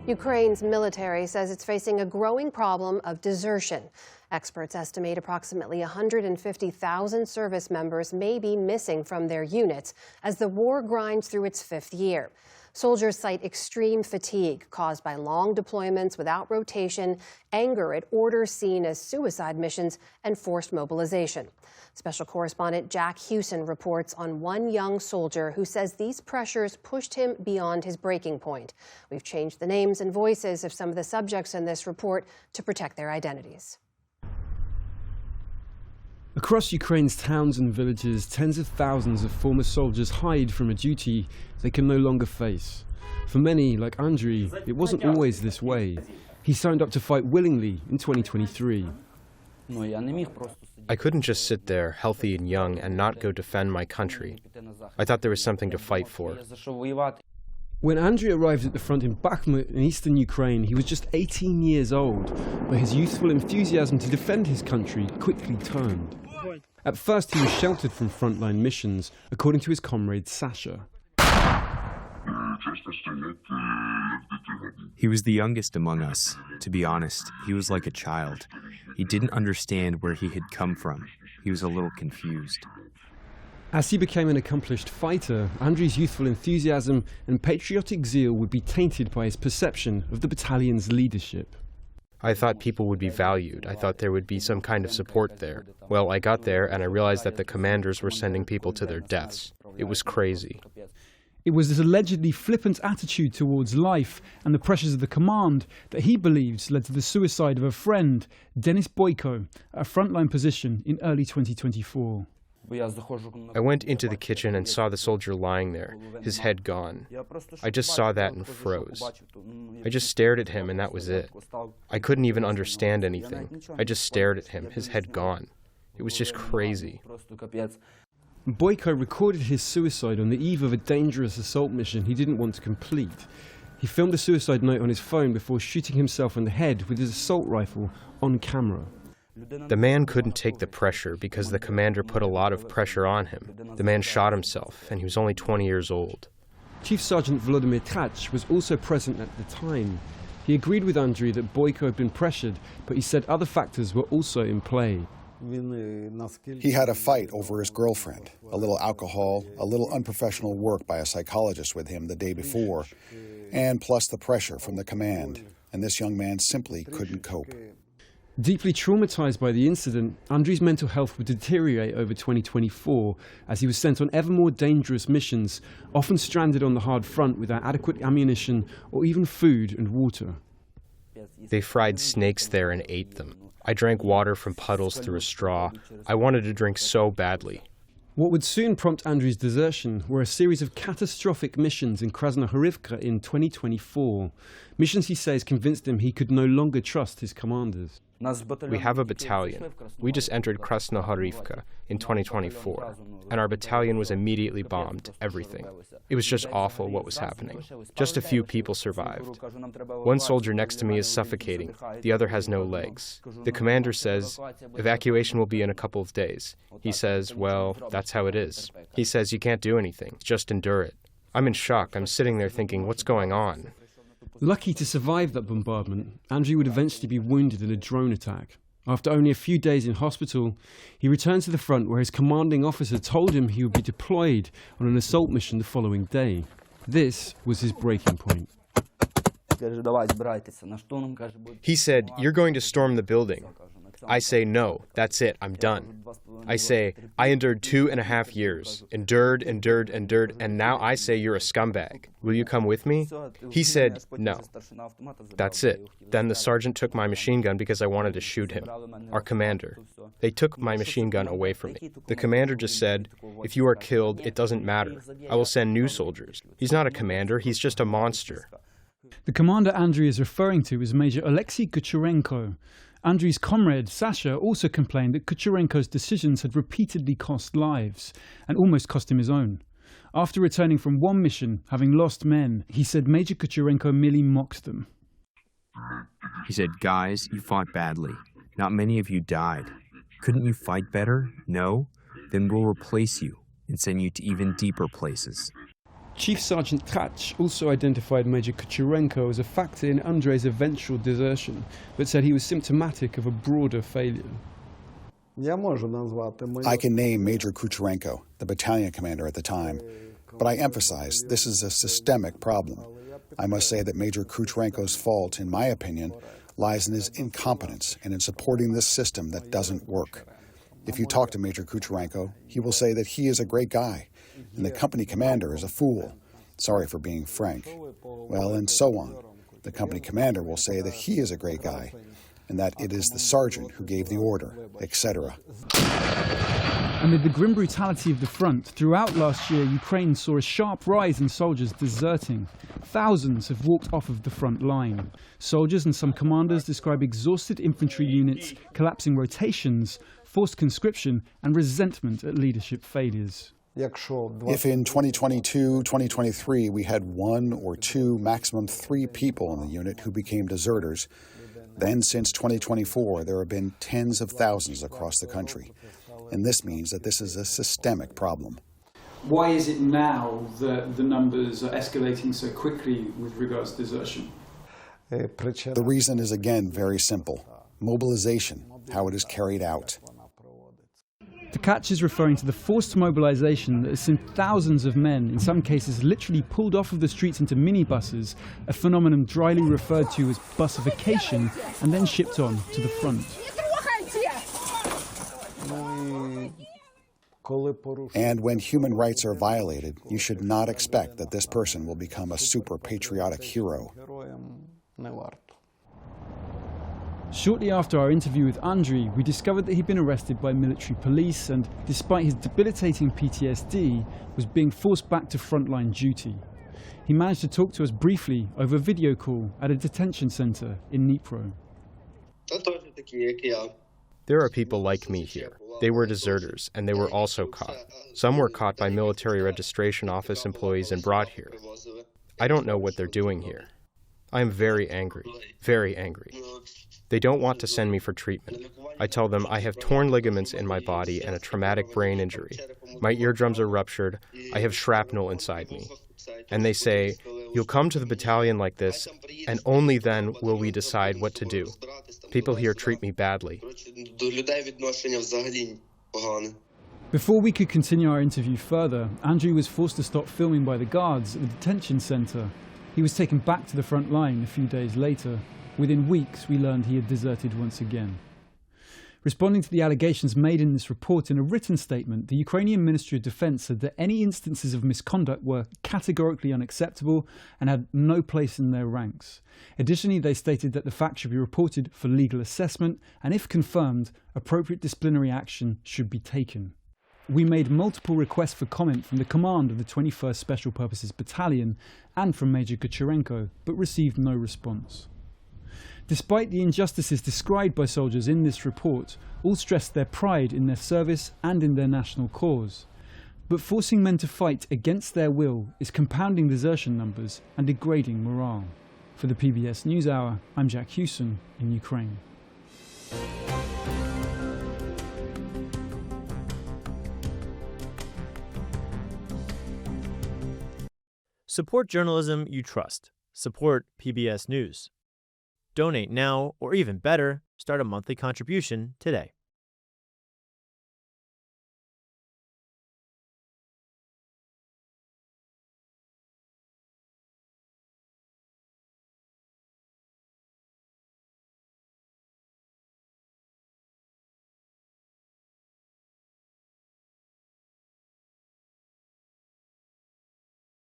Ukraine's military says it's facing a growing problem of desertion. Experts estimate approximately 150,000 service members may be missing from their units as the war grinds through its fifth year. Soldiers cite extreme fatigue caused by long deployments without rotation, anger at orders seen as suicide missions, and forced mobilization. Special correspondent Jack Hewson reports on one young soldier who says these pressures pushed him beyond his breaking point. We've changed the names and voices of some of the subjects in this report to protect their identities. Across Ukraine's towns and villages, tens of thousands of former soldiers hide from a duty they can no longer face. For many, like Andriy, it wasn't always this way. He signed up to fight willingly in 2023. I couldn't just sit there, healthy and young, and not go defend my country. I thought there was something to fight for. When Andriy arrived at the front in Bakhmut in eastern Ukraine, he was just 18 years old, but his youthful enthusiasm to defend his country quickly turned. At first, he was sheltered from frontline missions, according to his comrade Sasha. He was the youngest among us. To be honest, he was like a child. He didn't understand where he had come from. He was a little confused. As he became an accomplished fighter, Andriy's youthful enthusiasm and patriotic zeal would be tainted by his perception of the battalion's leadership. I thought people would be valued. I thought there would be some kind of support there. Well, I got there and I realized that the commanders were sending people to their deaths. It was crazy. It was this allegedly flippant attitude towards life and the pressures of the command that he believes led to the suicide of a friend, Denis Boyko, at a frontline position in early 2024. I went into the kitchen and saw the soldier lying there, his head gone. I just saw that and froze. I just stared at him and that was it. I couldn't even understand anything. I just stared at him, his head gone. It was just crazy. Boyko recorded his suicide on the eve of a dangerous assault mission he didn't want to complete. He filmed a suicide note on his phone before shooting himself in the head with his assault rifle on camera. The man couldn't take the pressure because the commander put a lot of pressure on him. The man shot himself, and he was only 20 years old. Chief Sergeant Volodymyr Tkach was also present at the time. He agreed with Andriy that Boyko had been pressured, but he said other factors were also in play. He had a fight over his girlfriend, a little alcohol, a little unprofessional work by a psychologist with him the day before, and plus the pressure from the command, and this young man simply couldn't cope. Deeply traumatized by the incident, Andriy's mental health would deteriorate over 2024 as he was sent on ever more dangerous missions, often stranded on the hard front without adequate ammunition or even food and water. They fried snakes there and ate them. I drank water from puddles through a straw. I wanted to drink so badly. What would soon prompt Andriy's desertion were a series of catastrophic missions in Krasnohorivka in 2024. Missions he says convinced him he could no longer trust his commanders. We have a battalion. We just entered Krasnohorivka in 2024, and our battalion was immediately bombed, everything. It was just awful what was happening. Just a few people survived. One soldier next to me is suffocating. The other has no legs. The commander says, evacuation will be in a couple of days. He says, well, that's how it is. He says, you can't do anything, just endure it. I'm in shock. I'm sitting there thinking, what's going on? Lucky to survive that bombardment, Andriy would eventually be wounded in a drone attack. After only a few days in hospital, he returned to the front where his commanding officer told him he would be deployed on an assault mission the following day. This was his breaking point. He said, you're going to storm the building. I say, no, that's it, I'm done. I say, I endured 2.5 years, endured, and now I say you're a scumbag. Will you come with me? He said, no. That's it. Then the sergeant took my machine gun because I wanted to shoot him, our commander. They took my machine gun away from me. The commander just said, if you are killed, it doesn't matter. I will send new soldiers. He's not a commander, he's just a monster. The commander Andriy is referring to is Major Alexei Kucherenko. Andriy's comrade, Sasha, also complained that Kucherenko's decisions had repeatedly cost lives, and almost cost him his own. After returning from one mission, having lost men, he said Major Kucherenko merely mocked them. He said, guys, you fought badly. Not many of you died. Couldn't you fight better? No? Then we'll replace you and send you to even deeper places. Chief Sergeant Tkach also identified Major Kucherenko as a factor in Andrei's eventual desertion, but said he was symptomatic of a broader failure. I can name Major Kucherenko, the battalion commander at the time, but I emphasize this is a systemic problem. I must say that Major Kucherenko's fault, in my opinion, lies in his incompetence and in supporting this system that doesn't work. If you talk to Major Kucherenko, he will say that he is a great guy, and the company commander is a fool. Sorry for being frank. Well, and so on. The company commander will say that he is a great guy, and that it is the sergeant who gave the order, etc. Amid the grim brutality of the front, throughout last year, Ukraine saw a sharp rise in soldiers deserting. Thousands have walked off of the front line. Soldiers and some commanders describe exhausted infantry units, collapsing rotations, forced conscription, and resentment at leadership failures. If in 2022-2023 we had 1 or 2, maximum 3 people in the unit who became deserters, then since 2024 there have been tens of thousands across the country. And this means that this is a systemic problem. Why is it now that the numbers are escalating so quickly with regards to desertion? The reason is again very simple. Mobilization, how it is carried out. Tkach is referring to the forced mobilization that has seen thousands of men, in some cases literally pulled off of the streets into minibuses, a phenomenon dryly referred to as busification, and then shipped on to the front. And when human rights are violated, you should not expect that this person will become a super patriotic hero. Shortly after our interview with Andriy, we discovered that he'd been arrested by military police and, despite his debilitating PTSD, was being forced back to frontline duty. He managed to talk to us briefly over video call at a detention center in Dnipro. There are people like me here. They were deserters, and they were also caught. Some were caught by military registration office employees and brought here. I don't know what they're doing here. I am very angry, very angry. They don't want to send me for treatment. I tell them I have torn ligaments in my body and a traumatic brain injury. My eardrums are ruptured. I have shrapnel inside me. And they say, you'll come to the battalion like this, and only then will we decide what to do. People here treat me badly. Before we could continue our interview further, Andriy was forced to stop filming by the guards at the detention center. He was taken back to the front line a few days later. Within weeks, we learned he had deserted once again. Responding to the allegations made in this report in a written statement, the Ukrainian Ministry of Defense said that any instances of misconduct were categorically unacceptable and had no place in their ranks. Additionally, they stated that the fact should be reported for legal assessment and, if confirmed, appropriate disciplinary action should be taken. We made multiple requests for comment from the command of the 21st Special Purposes Battalion and from Major Kucherenko, but received no response. Despite the injustices described by soldiers in this report, all stressed their pride in their service and in their national cause. But forcing men to fight against their will is compounding desertion numbers and degrading morale. For the PBS News Hour, I'm Jack Hewson in Ukraine. Support journalism you trust. Support PBS News. Donate now, or even better, start a monthly contribution today.